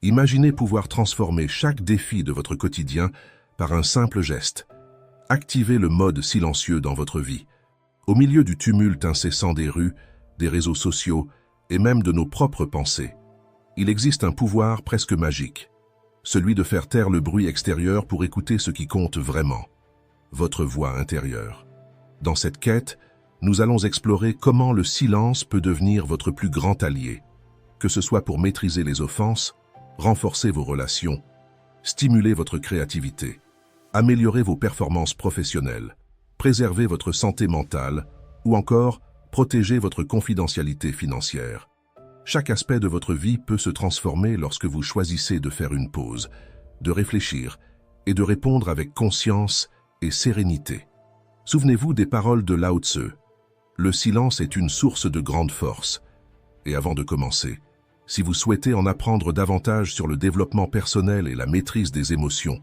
Imaginez pouvoir transformer chaque défi de votre quotidien par un simple geste. Activez le mode silencieux dans votre vie. Au milieu du tumulte incessant des rues, des réseaux sociaux et même de nos propres pensées, il existe un pouvoir presque magique, celui de faire taire le bruit extérieur pour écouter ce qui compte vraiment, votre voix intérieure. Dans cette quête, nous allons explorer comment le silence peut devenir votre plus grand allié, que ce soit pour maîtriser les offenses, renforcer vos relations, stimuler votre créativité, améliorer vos performances professionnelles, préserver votre santé mentale ou encore protéger votre confidentialité financière. Chaque aspect de votre vie peut se transformer lorsque vous choisissez de faire une pause, de réfléchir et de répondre avec conscience et sérénité. Souvenez-vous des paroles de Lao Tzu. Le silence est une source de grande force. Et avant de commencer, si vous souhaitez en apprendre davantage sur le développement personnel et la maîtrise des émotions,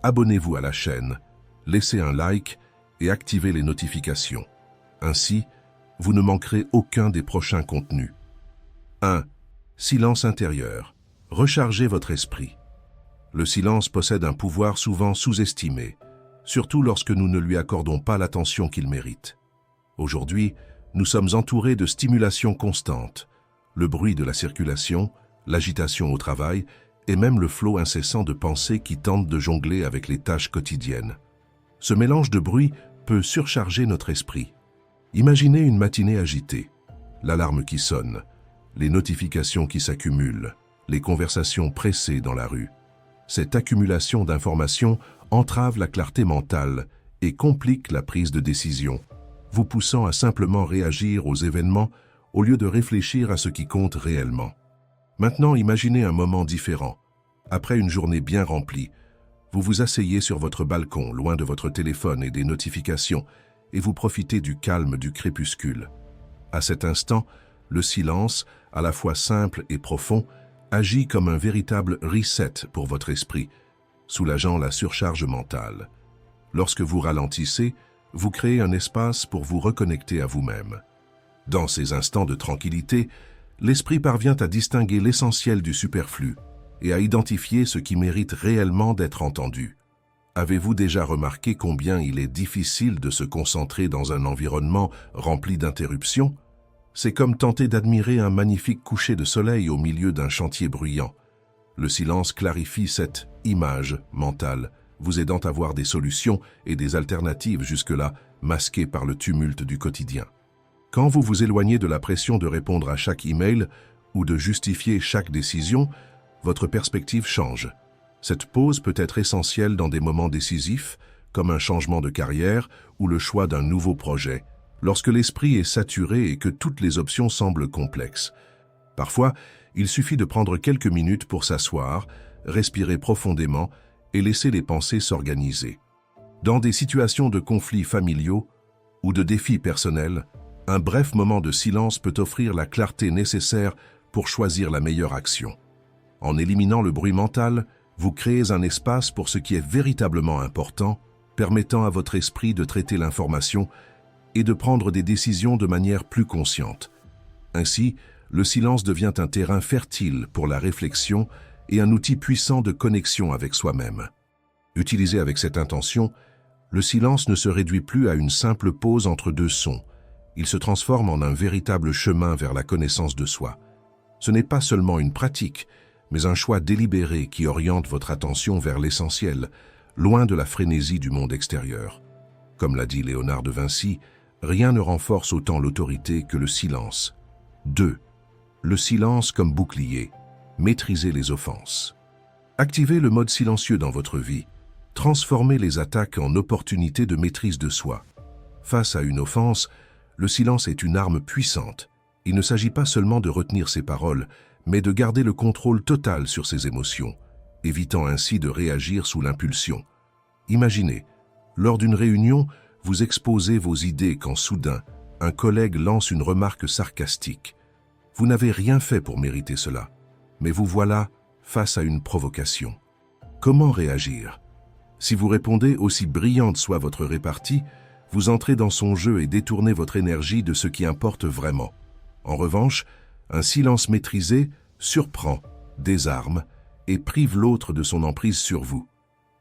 abonnez-vous à la chaîne, laissez un like et activez les notifications. Ainsi, vous ne manquerez aucun des prochains contenus. 1. Silence intérieur. Rechargez votre esprit. Le silence possède un pouvoir souvent sous-estimé, surtout lorsque nous ne lui accordons pas l'attention qu'il mérite. Aujourd'hui, nous sommes entourés de stimulations constantes, le bruit de la circulation, l'agitation au travail et même le flot incessant de pensées qui tentent de jongler avec les tâches quotidiennes. Ce mélange de bruit peut surcharger notre esprit. Imaginez une matinée agitée, l'alarme qui sonne, les notifications qui s'accumulent, les conversations pressées dans la rue. Cette accumulation d'informations entrave la clarté mentale et complique la prise de décision, vous poussant à simplement réagir aux événements au lieu de réfléchir à ce qui compte réellement. Maintenant, imaginez un moment différent. Après une journée bien remplie, vous vous asseyez sur votre balcon, loin de votre téléphone et des notifications, et vous profitez du calme du crépuscule. À cet instant, le silence, à la fois simple et profond, agit comme un véritable reset pour votre esprit, soulageant la surcharge mentale. Lorsque vous ralentissez, vous créez un espace pour vous reconnecter à vous-même. Dans ces instants de tranquillité, l'esprit parvient à distinguer l'essentiel du superflu et à identifier ce qui mérite réellement d'être entendu. Avez-vous déjà remarqué combien il est difficile de se concentrer dans un environnement rempli d'interruptions? C'est comme tenter d'admirer un magnifique coucher de soleil au milieu d'un chantier bruyant. Le silence clarifie cette image mentale, vous aidant à voir des solutions et des alternatives jusque-là masquées par le tumulte du quotidien. Quand vous vous éloignez de la pression de répondre à chaque email ou de justifier chaque décision, votre perspective change. Cette pause peut être essentielle dans des moments décisifs, comme un changement de carrière ou le choix d'un nouveau projet, lorsque l'esprit est saturé et que toutes les options semblent complexes. Parfois, il suffit de prendre quelques minutes pour s'asseoir, respirer profondément et laisser les pensées s'organiser. Dans des situations de conflits familiaux ou de défis personnels, un bref moment de silence peut offrir la clarté nécessaire pour choisir la meilleure action. En éliminant le bruit mental, vous créez un espace pour ce qui est véritablement important, permettant à votre esprit de traiter l'information et de prendre des décisions de manière plus consciente. Ainsi, le silence devient un terrain fertile pour la réflexion et un outil puissant de connexion avec soi-même. Utilisé avec cette intention, le silence ne se réduit plus à une simple pause entre deux sons. Il se transforme en un véritable chemin vers la connaissance de soi. Ce n'est pas seulement une pratique, mais un choix délibéré qui oriente votre attention vers l'essentiel, loin de la frénésie du monde extérieur. Comme l'a dit Léonard de Vinci, rien ne renforce autant l'autorité que le silence. 2. Le silence comme bouclier. Maîtrisez les offenses. Activez le mode silencieux dans votre vie. Transformez les attaques en opportunités de maîtrise de soi. Face à une offense, le silence est une arme puissante. Il ne s'agit pas seulement de retenir ses paroles, mais de garder le contrôle total sur ses émotions, évitant ainsi de réagir sous l'impulsion. Imaginez, lors d'une réunion, vous exposez vos idées quand soudain, un collègue lance une remarque sarcastique. Vous n'avez rien fait pour mériter cela, mais vous voilà face à une provocation. Comment réagir? Si vous répondez aussi brillante soit votre répartie, vous entrez dans son jeu et détournez votre énergie de ce qui importe vraiment. En revanche, un silence maîtrisé surprend, désarme et prive l'autre de son emprise sur vous.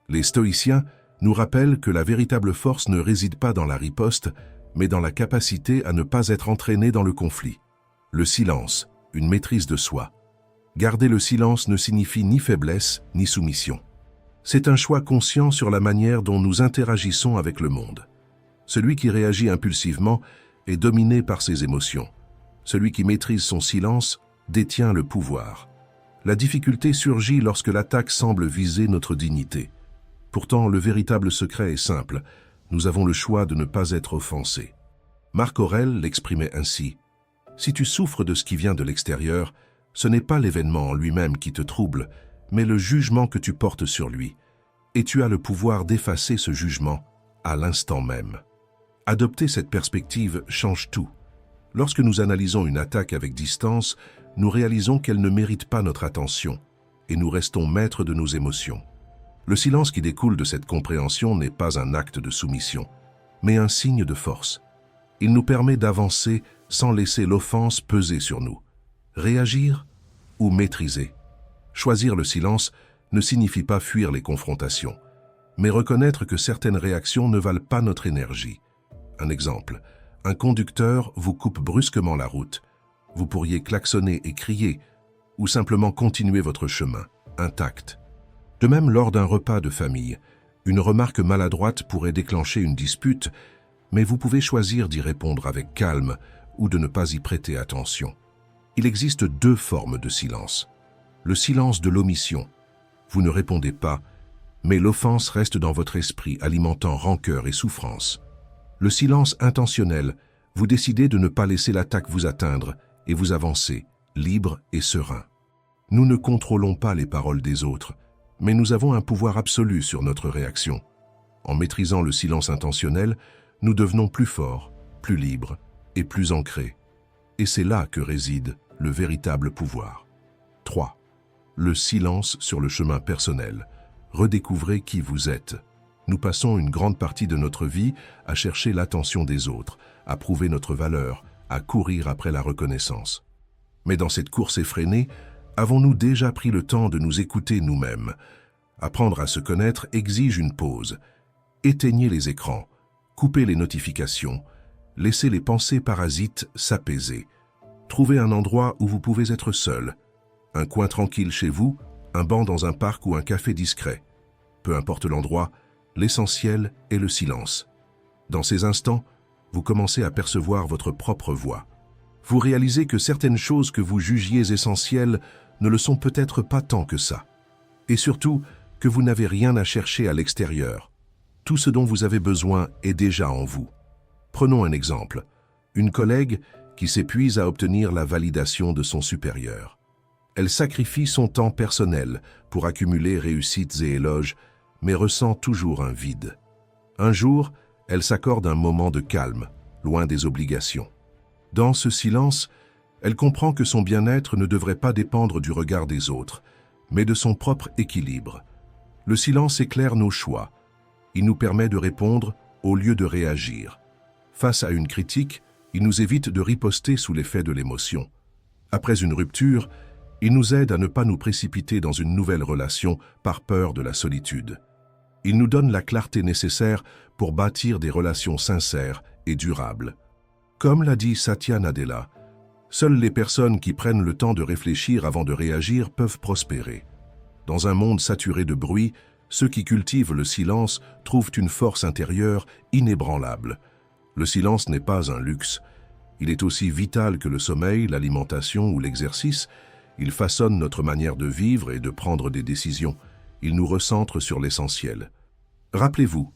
Les stoïciens nous rappellent que la véritable force ne réside pas dans la riposte, mais dans la capacité à ne pas être entraîné dans le conflit. Le silence, une maîtrise de soi. Garder le silence ne signifie ni faiblesse, ni soumission. C'est un choix conscient sur la manière dont nous interagissons avec le monde. Celui qui réagit impulsivement est dominé par ses émotions. Celui qui maîtrise son silence détient le pouvoir. La difficulté surgit lorsque l'attaque semble viser notre dignité. Pourtant, le véritable secret est simple. Nous avons le choix de ne pas être offensés. Marc Aurèle l'exprimait ainsi. « Si tu souffres de ce qui vient de l'extérieur, ce n'est pas l'événement en lui-même qui te trouble, mais le jugement que tu portes sur lui. Et tu as le pouvoir d'effacer ce jugement à l'instant même. » Adopter cette perspective change tout. Lorsque nous analysons une attaque avec distance, nous réalisons qu'elle ne mérite pas notre attention et nous restons maîtres de nos émotions. Le silence qui découle de cette compréhension n'est pas un acte de soumission, mais un signe de force. Il nous permet d'avancer sans laisser l'offense peser sur nous. Réagir ou maîtriser. Choisir le silence ne signifie pas fuir les confrontations, mais reconnaître que certaines réactions ne valent pas notre énergie. Un exemple, un conducteur vous coupe brusquement la route. Vous pourriez klaxonner et crier, ou simplement continuer votre chemin, intact. De même, lors d'un repas de famille, une remarque maladroite pourrait déclencher une dispute, mais vous pouvez choisir d'y répondre avec calme ou de ne pas y prêter attention. Il existe deux formes de silence. Le silence de l'omission. Vous ne répondez pas, mais l'offense reste dans votre esprit, alimentant rancœur et souffrance. Le silence intentionnel, vous décidez de ne pas laisser l'attaque vous atteindre et vous avancez, libre et serein. Nous ne contrôlons pas les paroles des autres, mais nous avons un pouvoir absolu sur notre réaction. En maîtrisant le silence intentionnel, nous devenons plus forts, plus libres et plus ancrés. Et c'est là que réside le véritable pouvoir. 3. Le silence sur le chemin personnel. Redécouvrez qui vous êtes. Nous passons une grande partie de notre vie à chercher l'attention des autres, à prouver notre valeur, à courir après la reconnaissance. Mais dans cette course effrénée, avons-nous déjà pris le temps de nous écouter nous-mêmes? Apprendre à se connaître exige une pause. Éteignez les écrans, coupez les notifications, laissez les pensées parasites s'apaiser. Trouvez un endroit où vous pouvez être seul. Un coin tranquille chez vous, un banc dans un parc ou un café discret. Peu importe l'endroit, l'essentiel est le silence. Dans ces instants, vous commencez à percevoir votre propre voix. Vous réalisez que certaines choses que vous jugiez essentielles ne le sont peut-être pas tant que ça. Et surtout, que vous n'avez rien à chercher à l'extérieur. Tout ce dont vous avez besoin est déjà en vous. Prenons un exemple. Une collègue qui s'épuise à obtenir la validation de son supérieur. Elle sacrifie son temps personnel pour accumuler réussites et éloges, mais ressent toujours un vide. Un jour, elle s'accorde un moment de calme, loin des obligations. Dans ce silence, elle comprend que son bien-être ne devrait pas dépendre du regard des autres, mais de son propre équilibre. Le silence éclaire nos choix. Il nous permet de répondre au lieu de réagir. Face à une critique, il nous évite de riposter sous l'effet de l'émotion. Après une rupture, il nous aide à ne pas nous précipiter dans une nouvelle relation par peur de la solitude. Il nous donne la clarté nécessaire pour bâtir des relations sincères et durables. Comme l'a dit Satya Nadella, seules les personnes qui prennent le temps de réfléchir avant de réagir peuvent prospérer. Dans un monde saturé de bruit, ceux qui cultivent le silence trouvent une force intérieure inébranlable. Le silence n'est pas un luxe. Il est aussi vital que le sommeil, l'alimentation ou l'exercice. Il façonne notre manière de vivre et de prendre des décisions. Il nous recentre sur l'essentiel. Rappelez-vous,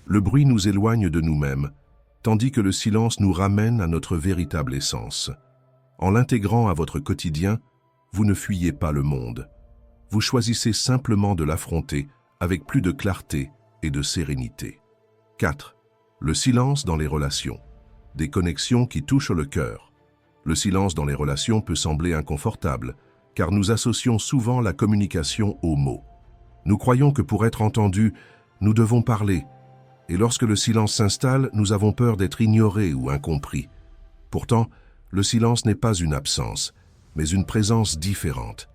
le bruit nous éloigne de nous-mêmes, tandis que le silence nous ramène à notre véritable essence. En l'intégrant à votre quotidien, vous ne fuyez pas le monde. Vous choisissez simplement de l'affronter avec plus de clarté et de sérénité. 4. Le silence dans les relations. Des connexions qui touchent le cœur. Le silence dans les relations peut sembler inconfortable, car nous associons souvent la communication aux mots. Nous croyons que pour être entendus, nous devons parler, et lorsque le silence s'installe, nous avons peur d'être ignorés ou incompris. Pourtant, le silence n'est pas une absence, mais une présence différente.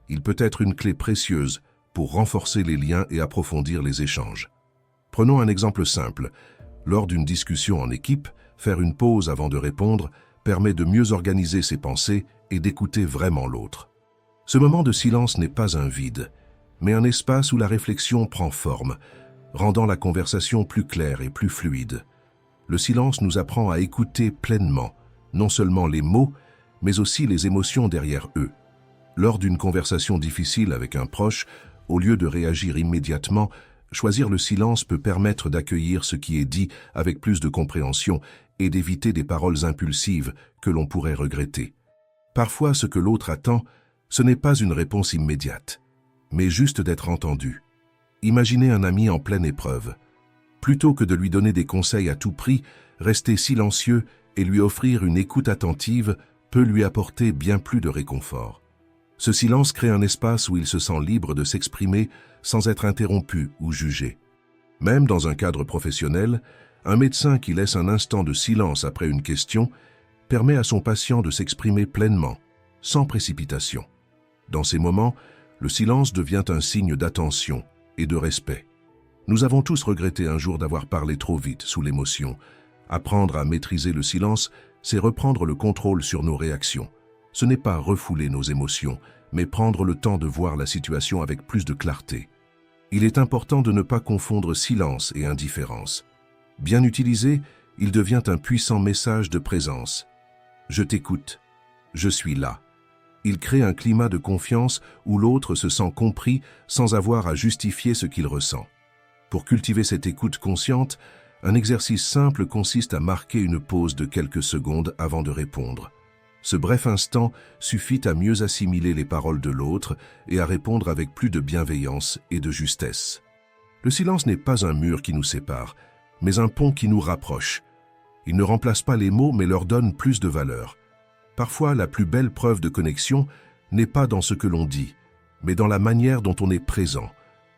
Il peut être une clé précieuse pour renforcer les liens et approfondir les échanges. Prenons un exemple simple. Lors d'une discussion en équipe, faire une pause avant de répondre permet de mieux organiser ses pensées et d'écouter vraiment l'autre. Ce moment de silence n'est pas un vide, mais un espace où la réflexion prend forme, rendant la conversation plus claire et plus fluide. Le silence nous apprend à écouter pleinement, non seulement les mots, mais aussi les émotions derrière eux. Lors d'une conversation difficile avec un proche, au lieu de réagir immédiatement, choisir le silence peut permettre d'accueillir ce qui est dit avec plus de compréhension et d'éviter des paroles impulsives que l'on pourrait regretter. Parfois, ce que l'autre attend, ce n'est pas une réponse immédiate, mais juste d'être entendu. Imaginez un ami en pleine épreuve. Plutôt que de lui donner des conseils à tout prix, rester silencieux et lui offrir une écoute attentive peut lui apporter bien plus de réconfort. Ce silence crée un espace où il se sent libre de s'exprimer sans être interrompu ou jugé. Même dans un cadre professionnel, un médecin qui laisse un instant de silence après une question permet à son patient de s'exprimer pleinement, sans précipitation. Dans ces moments, le silence devient un signe d'attention et de respect. Nous avons tous regretté un jour d'avoir parlé trop vite sous l'émotion. Apprendre à maîtriser le silence, c'est reprendre le contrôle sur nos réactions. Ce n'est pas refouler nos émotions, mais prendre le temps de voir la situation avec plus de clarté. Il est important de ne pas confondre silence et indifférence. Bien utilisé, il devient un puissant message de présence. Je t'écoute. Je suis là. Il crée un climat de confiance où l'autre se sent compris sans avoir à justifier ce qu'il ressent. Pour cultiver cette écoute consciente, un exercice simple consiste à marquer une pause de quelques secondes avant de répondre. Ce bref instant suffit à mieux assimiler les paroles de l'autre et à répondre avec plus de bienveillance et de justesse. Le silence n'est pas un mur qui nous sépare, mais un pont qui nous rapproche. Il ne remplace pas les mots mais leur donne plus de valeur. Parfois, la plus belle preuve de connexion n'est pas dans ce que l'on dit, mais dans la manière dont on est présent,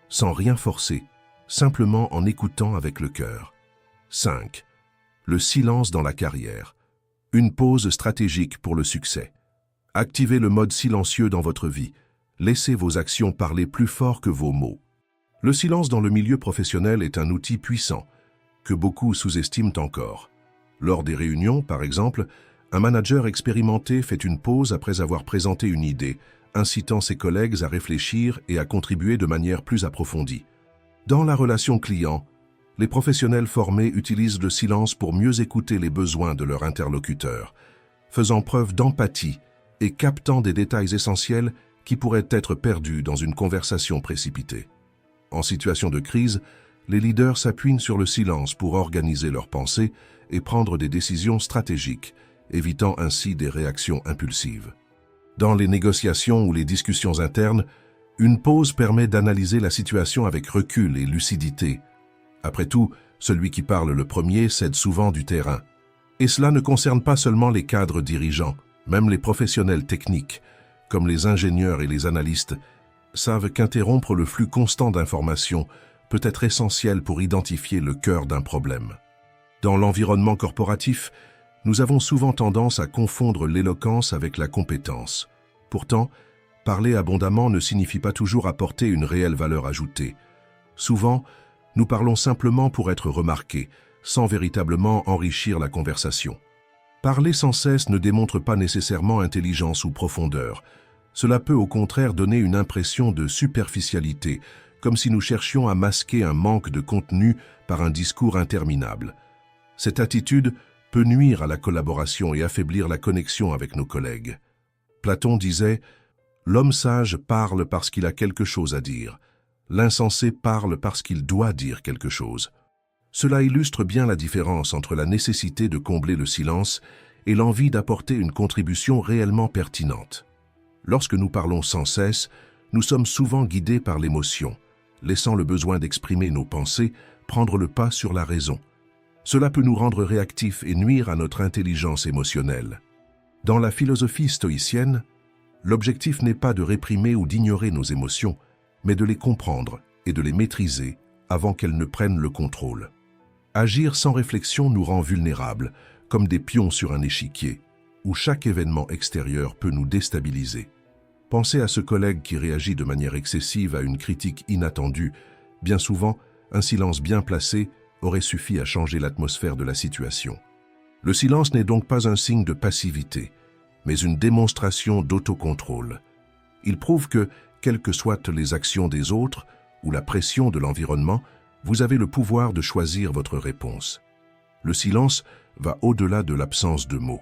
sans rien forcer, simplement en écoutant avec le cœur. 5. Le silence dans la carrière. Une pause stratégique pour le succès. Activez le mode silencieux dans votre vie. Laissez vos actions parler plus fort que vos mots. Le silence dans le milieu professionnel est un outil puissant, que beaucoup sous-estiment encore. Lors des réunions, par exemple, un manager expérimenté fait une pause après avoir présenté une idée, incitant ses collègues à réfléchir et à contribuer de manière plus approfondie. Dans la relation client, les professionnels formés utilisent le silence pour mieux écouter les besoins de leur interlocuteur, faisant preuve d'empathie et captant des détails essentiels qui pourraient être perdus dans une conversation précipitée. En situation de crise, les leaders s'appuient sur le silence pour organiser leurs pensées et prendre des décisions stratégiques, évitant ainsi des réactions impulsives. Dans les négociations ou les discussions internes, une pause permet d'analyser la situation avec recul et lucidité. Après tout, celui qui parle le premier cède souvent du terrain. Et cela ne concerne pas seulement les cadres dirigeants, même les professionnels techniques, comme les ingénieurs et les analystes, savent qu'interrompre le flux constant d'informations peut être essentiel pour identifier le cœur d'un problème. Dans l'environnement corporatif, nous avons souvent tendance à confondre l'éloquence avec la compétence. Pourtant, parler abondamment ne signifie pas toujours apporter une réelle valeur ajoutée. Souvent, nous parlons simplement pour être remarqués, sans véritablement enrichir la conversation. Parler sans cesse ne démontre pas nécessairement intelligence ou profondeur. Cela peut au contraire donner une impression de superficialité, comme si nous cherchions à masquer un manque de contenu par un discours interminable. Cette attitude peut nuire à la collaboration et affaiblir la connexion avec nos collègues. Platon disait « L'homme sage parle parce qu'il a quelque chose à dire. L'insensé parle parce qu'il doit dire quelque chose. » Cela illustre bien la différence entre la nécessité de combler le silence et l'envie d'apporter une contribution réellement pertinente. Lorsque nous parlons sans cesse, nous sommes souvent guidés par l'émotion, laissant le besoin d'exprimer nos pensées prendre le pas sur la raison. Cela peut nous rendre réactifs et nuire à notre intelligence émotionnelle. Dans la philosophie stoïcienne, l'objectif n'est pas de réprimer ou d'ignorer nos émotions, mais de les comprendre et de les maîtriser avant qu'elles ne prennent le contrôle. Agir sans réflexion nous rend vulnérables, comme des pions sur un échiquier, où chaque événement extérieur peut nous déstabiliser. Pensez à ce collègue qui réagit de manière excessive à une critique inattendue. Bien souvent, un silence bien placé aurait suffi à changer l'atmosphère de la situation. Le silence n'est donc pas un signe de passivité, mais une démonstration d'autocontrôle. Il prouve que, quelles que soient les actions des autres ou la pression de l'environnement, vous avez le pouvoir de choisir votre réponse. Le silence va au-delà de l'absence de mots.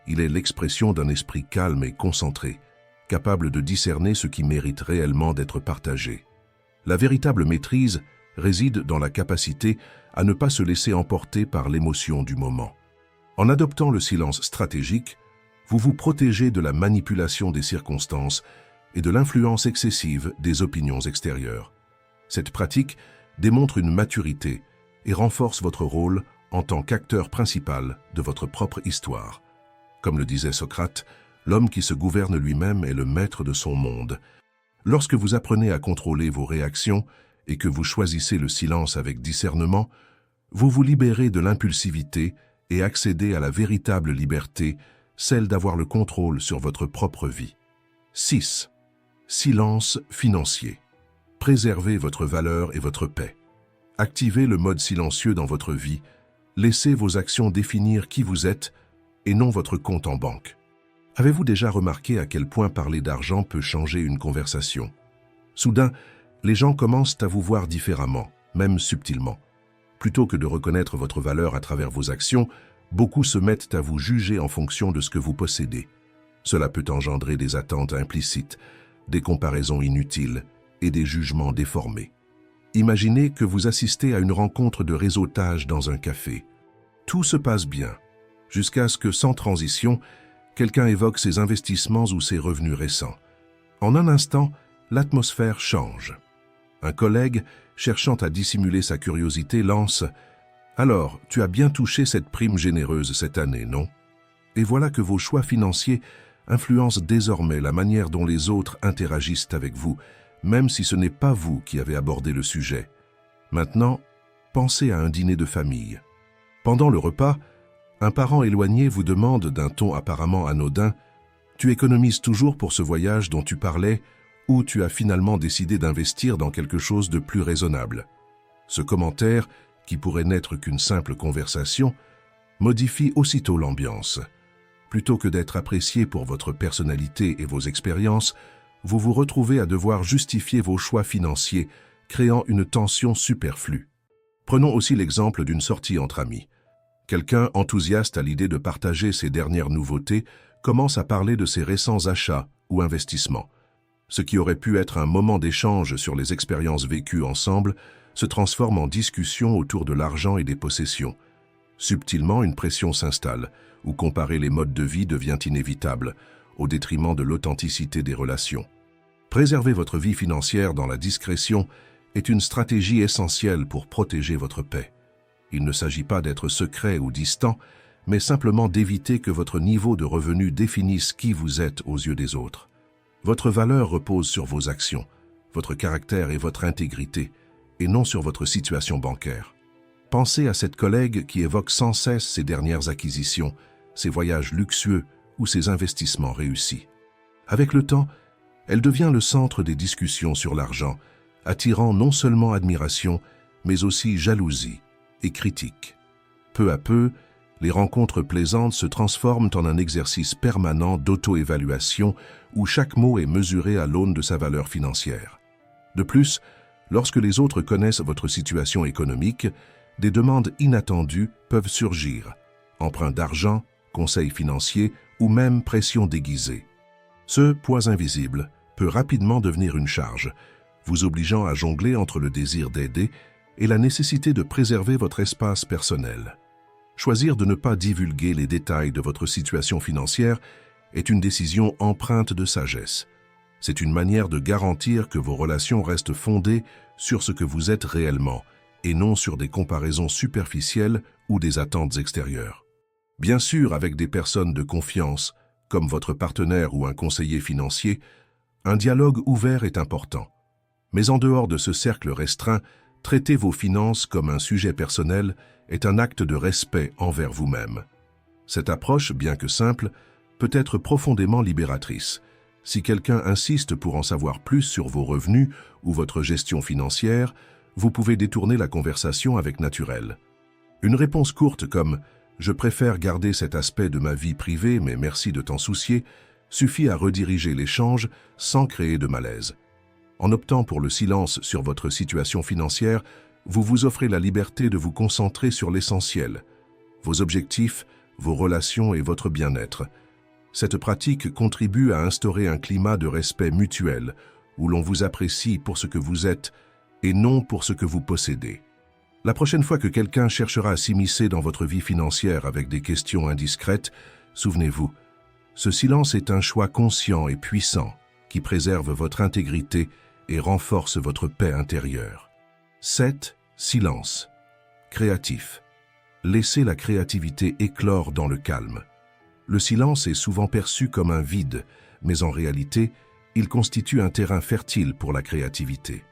Il est l'expression d'un esprit calme et concentré, capable de discerner ce qui mérite réellement d'être partagé. La véritable maîtrise réside dans la capacité à ne pas se laisser emporter par l'émotion du moment. En adoptant le silence stratégique, vous vous protégez de la manipulation des circonstances et de l'influence excessive des opinions extérieures. Cette pratique démontre une maturité et renforce votre rôle en tant qu'acteur principal de votre propre histoire. Comme le disait Socrate, l'homme qui se gouverne lui-même est le maître de son monde. Lorsque vous apprenez à contrôler vos réactions et que vous choisissez le silence avec discernement, vous vous libérez de l'impulsivité et accédez à la véritable liberté, celle d'avoir le contrôle sur votre propre vie. 6. Silence financier. Préservez votre valeur et votre paix. Activez le mode silencieux dans votre vie. Laissez vos actions définir qui vous êtes et non votre compte en banque. Avez-vous déjà remarqué à quel point parler d'argent peut changer une conversation? Soudain, les gens commencent à vous voir différemment, même subtilement. Plutôt que de reconnaître votre valeur à travers vos actions, beaucoup se mettent à vous juger en fonction de ce que vous possédez. Cela peut engendrer des attentes implicites, des comparaisons inutiles et des jugements déformés. Imaginez que vous assistez à une rencontre de réseautage dans un café. Tout se passe bien, jusqu'à ce que, sans transition, quelqu'un évoque ses investissements ou ses revenus récents. En un instant, l'atmosphère change. Un collègue, cherchant à dissimuler sa curiosité, lance « Alors, tu as bien touché cette prime généreuse cette année, non ?» Et voilà que vos choix financiers influencent désormais la manière dont les autres interagissent avec vous, même si ce n'est pas vous qui avez abordé le sujet. Maintenant, pensez à un dîner de famille. Pendant le repas, un parent éloigné vous demande d'un ton apparemment anodin « Tu économises toujours pour ce voyage dont tu parlais ou tu as finalement décidé d'investir dans quelque chose de plus raisonnable ?» Ce commentaire, qui pourrait n'être qu'une simple conversation, modifie aussitôt l'ambiance. Plutôt que d'être apprécié pour votre personnalité et vos expériences, vous vous retrouvez à devoir justifier vos choix financiers, créant une tension superflue. Prenons aussi l'exemple d'une sortie entre amis. Quelqu'un enthousiaste à l'idée de partager ses dernières nouveautés commence à parler de ses récents achats ou investissements. Ce qui aurait pu être un moment d'échange sur les expériences vécues ensemble se transforme en discussion autour de l'argent et des possessions. Subtilement, une pression s'installe, où comparer les modes de vie devient inévitable, au détriment de l'authenticité des relations. Préserver votre vie financière dans la discrétion est une stratégie essentielle pour protéger votre paix. Il ne s'agit pas d'être secret ou distant, mais simplement d'éviter que votre niveau de revenu définisse qui vous êtes aux yeux des autres. Votre valeur repose sur vos actions, votre caractère et votre intégrité, et non sur votre situation bancaire. Pensez à cette collègue qui évoque sans cesse ses dernières acquisitions, ses voyages luxueux ou ses investissements réussis. Avec le temps, elle devient le centre des discussions sur l'argent, attirant non seulement admiration, mais aussi jalousie et critique. Peu à peu, les rencontres plaisantes se transforment en un exercice permanent d'auto-évaluation où chaque mot est mesuré à l'aune de sa valeur financière. De plus, lorsque les autres connaissent votre situation économique, des demandes inattendues peuvent surgir, emprunts d'argent, conseils financiers ou même pression déguisée. Ce poids invisible peut rapidement devenir une charge, vous obligeant à jongler entre le désir d'aider et la nécessité de préserver votre espace personnel. Choisir de ne pas divulguer les détails de votre situation financière est une décision empreinte de sagesse. C'est une manière de garantir que vos relations restent fondées sur ce que vous êtes réellement et non sur des comparaisons superficielles ou des attentes extérieures. Bien sûr, avec des personnes de confiance, comme votre partenaire ou un conseiller financier, un dialogue ouvert est important. Mais en dehors de ce cercle restreint, traiter vos finances comme un sujet personnel est un acte de respect envers vous-même. Cette approche, bien que simple, peut être profondément libératrice, Si quelqu'un insiste pour en savoir plus sur vos revenus ou votre gestion financière, vous pouvez détourner la conversation avec naturel. Une réponse courte comme « Je préfère garder cet aspect de ma vie privée, mais merci de t'en soucier » suffit à rediriger l'échange sans créer de malaise. En optant pour le silence sur votre situation financière, vous vous offrez la liberté de vous concentrer sur l'essentiel, vos objectifs, vos relations et votre bien-être. Cette pratique contribue à instaurer un climat de respect mutuel, où l'on vous apprécie pour ce que vous êtes et non pour ce que vous possédez. La prochaine fois que quelqu'un cherchera à s'immiscer dans votre vie financière avec des questions indiscrètes, souvenez-vous, ce silence est un choix conscient et puissant qui préserve votre intégrité et renforce votre paix intérieure. 7. Silence. Créatif. Laissez la créativité éclore dans le calme. Le silence est souvent perçu comme un vide, mais en réalité, il constitue un terrain fertile pour la créativité.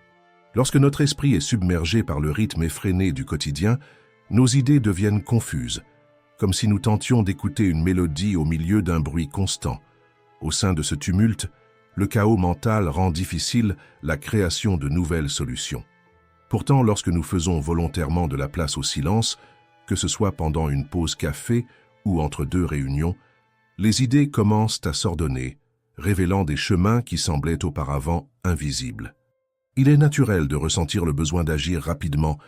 Lorsque notre esprit est submergé par le rythme effréné du quotidien, nos idées deviennent confuses, comme si nous tentions d'écouter une mélodie au milieu d'un bruit constant. Au sein de ce tumulte, le chaos mental rend difficile la création de nouvelles solutions. Pourtant, lorsque nous faisons volontairement de la place au silence, que ce soit pendant une pause café ou entre deux réunions, les idées commencent à s'ordonner, révélant des chemins qui semblaient auparavant invisibles. Il est naturel de ressentir le besoin d'agir rapidement,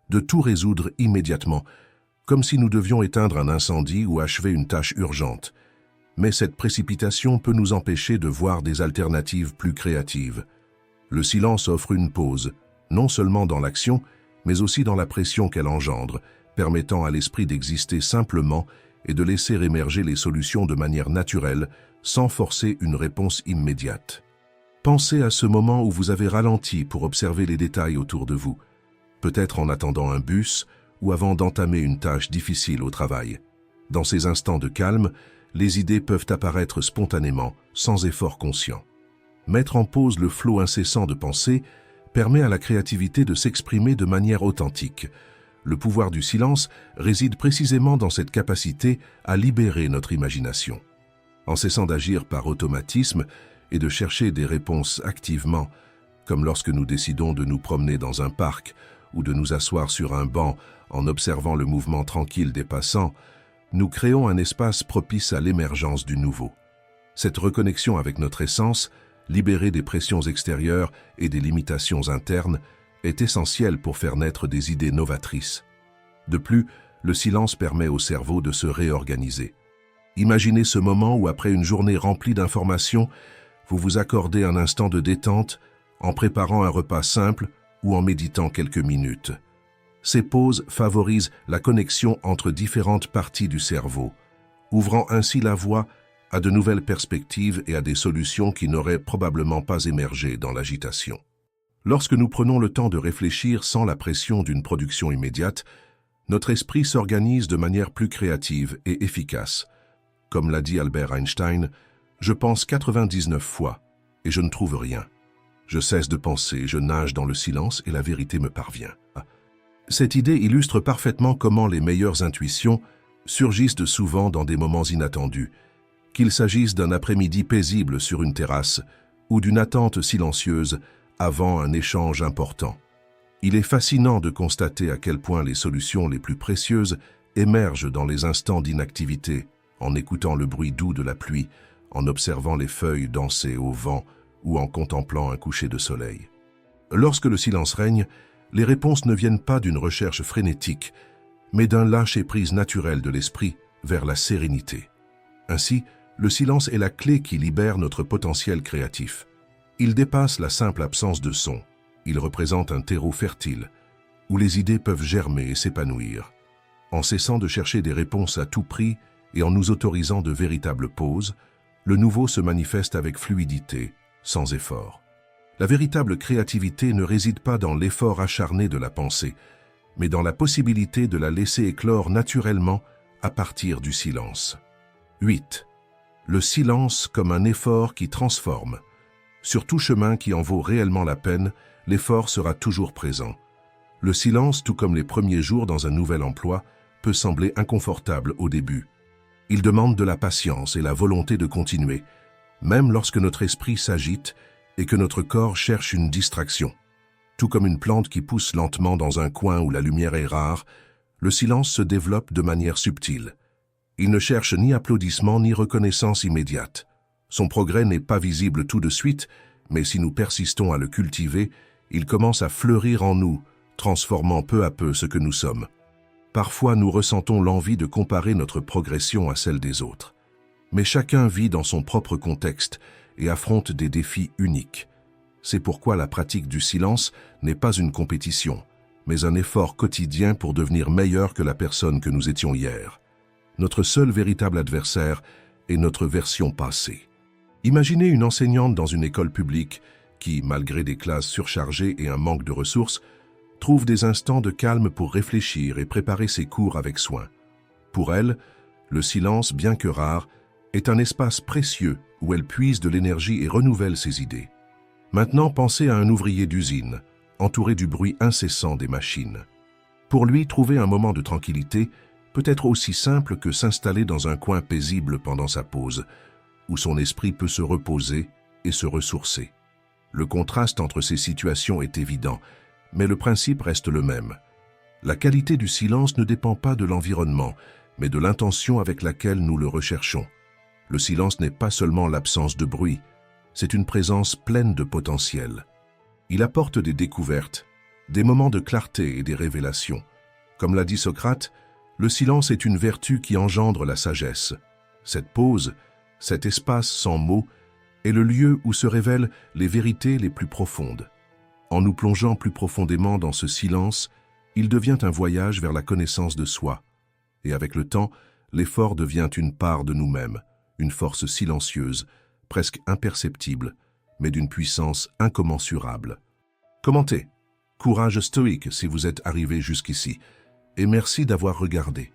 de tout résoudre immédiatement, comme si nous devions éteindre un incendie ou achever une tâche urgente. Mais cette précipitation peut nous empêcher de voir des alternatives plus créatives. Le silence offre une pause, non seulement dans l'action, mais aussi dans la pression qu'elle engendre, permettant à l'esprit d'exister simplement et de laisser émerger les solutions de manière naturelle, sans forcer une réponse immédiate. Pensez à ce moment où vous avez ralenti pour observer les détails autour de vous, peut-être en attendant un bus ou avant d'entamer une tâche difficile au travail. Dans ces instants de calme, les idées peuvent apparaître spontanément, sans effort conscient. Mettre en pause le flot incessant de pensées permet à la créativité de s'exprimer de manière authentique. Le pouvoir du silence réside précisément dans cette capacité à libérer notre imagination. En cessant d'agir par automatisme et de chercher des réponses activement, comme lorsque nous décidons de nous promener dans un parc ou de nous asseoir sur un banc en observant le mouvement tranquille des passants, nous créons un espace propice à l'émergence du nouveau. Cette reconnexion avec notre essence, libérée des pressions extérieures et des limitations internes, est essentielle pour faire naître des idées novatrices. De plus, le silence permet au cerveau de se réorganiser. Imaginez ce moment où, après une journée remplie d'informations, vous vous accordez un instant de détente en préparant un repas simple ou en méditant quelques minutes. Ces pauses favorisent la connexion entre différentes parties du cerveau, ouvrant ainsi la voie à de nouvelles perspectives et à des solutions qui n'auraient probablement pas émergé dans l'agitation. Lorsque nous prenons le temps de réfléchir sans la pression d'une production immédiate, notre esprit s'organise de manière plus créative et efficace. Comme l'a dit Albert Einstein, « Je pense 99 fois et je ne trouve rien. Je cesse de penser, je nage dans le silence et la vérité me parvient. » Cette idée illustre parfaitement comment les meilleures intuitions surgissent souvent dans des moments inattendus, qu'il s'agisse d'un après-midi paisible sur une terrasse ou d'une attente silencieuse avant un échange important. Il est fascinant de constater à quel point les solutions les plus précieuses émergent dans les instants d'inactivité, en écoutant le bruit doux de la pluie, en observant les feuilles danser au vent ou en contemplant un coucher de soleil. Lorsque le silence règne, les réponses ne viennent pas d'une recherche frénétique, mais d'un lâcher-prise naturel de l'esprit vers la sérénité. Ainsi, le silence est la clé qui libère notre potentiel créatif. Il dépasse la simple absence de son. Il représente un terreau fertile, où les idées peuvent germer et s'épanouir. En cessant de chercher des réponses à tout prix et en nous autorisant de véritables pauses, le nouveau se manifeste avec fluidité, sans effort. La véritable créativité ne réside pas dans l'effort acharné de la pensée, mais dans la possibilité de la laisser éclore naturellement à partir du silence. 8. Le silence comme un effort qui transforme. Sur tout chemin qui en vaut réellement la peine, l'effort sera toujours présent. Le silence, tout comme les premiers jours dans un nouvel emploi, peut sembler inconfortable au début. Il demande de la patience et la volonté de continuer, même lorsque notre esprit s'agite et que notre corps cherche une distraction. Tout comme une plante qui pousse lentement dans un coin où la lumière est rare, le silence se développe de manière subtile. Il ne cherche ni applaudissement ni reconnaissance immédiate. Son progrès n'est pas visible tout de suite, mais si nous persistons à le cultiver, il commence à fleurir en nous, transformant peu à peu ce que nous sommes. Parfois, nous ressentons l'envie de comparer notre progression à celle des autres. Mais chacun vit dans son propre contexte et affronte des défis uniques. C'est pourquoi la pratique du silence n'est pas une compétition, mais un effort quotidien pour devenir meilleur que la personne que nous étions hier. Notre seul véritable adversaire est notre version passée. Imaginez une enseignante dans une école publique qui, malgré des classes surchargées et un manque de ressources, trouve des instants de calme pour réfléchir et préparer ses cours avec soin. Pour elle, le silence, bien que rare, est un espace précieux où elle puise de l'énergie et renouvelle ses idées. Maintenant, pensez à un ouvrier d'usine, entouré du bruit incessant des machines. Pour lui, trouver un moment de tranquillité peut être aussi simple que s'installer dans un coin paisible pendant sa pause, où son esprit peut se reposer et se ressourcer. Le contraste entre ces situations est évident, mais le principe reste le même. La qualité du silence ne dépend pas de l'environnement, mais de l'intention avec laquelle nous le recherchons. Le silence n'est pas seulement l'absence de bruit, c'est une présence pleine de potentiel. Il apporte des découvertes, des moments de clarté et des révélations. Comme l'a dit Socrate, le silence est une vertu qui engendre la sagesse. Cette pause, cet espace sans mots, est le lieu où se révèlent les vérités les plus profondes. En nous plongeant plus profondément dans ce silence, il devient un voyage vers la connaissance de soi. Et avec le temps, l'effort devient une part de nous-mêmes, une force silencieuse, presque imperceptible, mais d'une puissance incommensurable. Commentez. Courage stoïque si vous êtes arrivé jusqu'ici, et merci d'avoir regardé.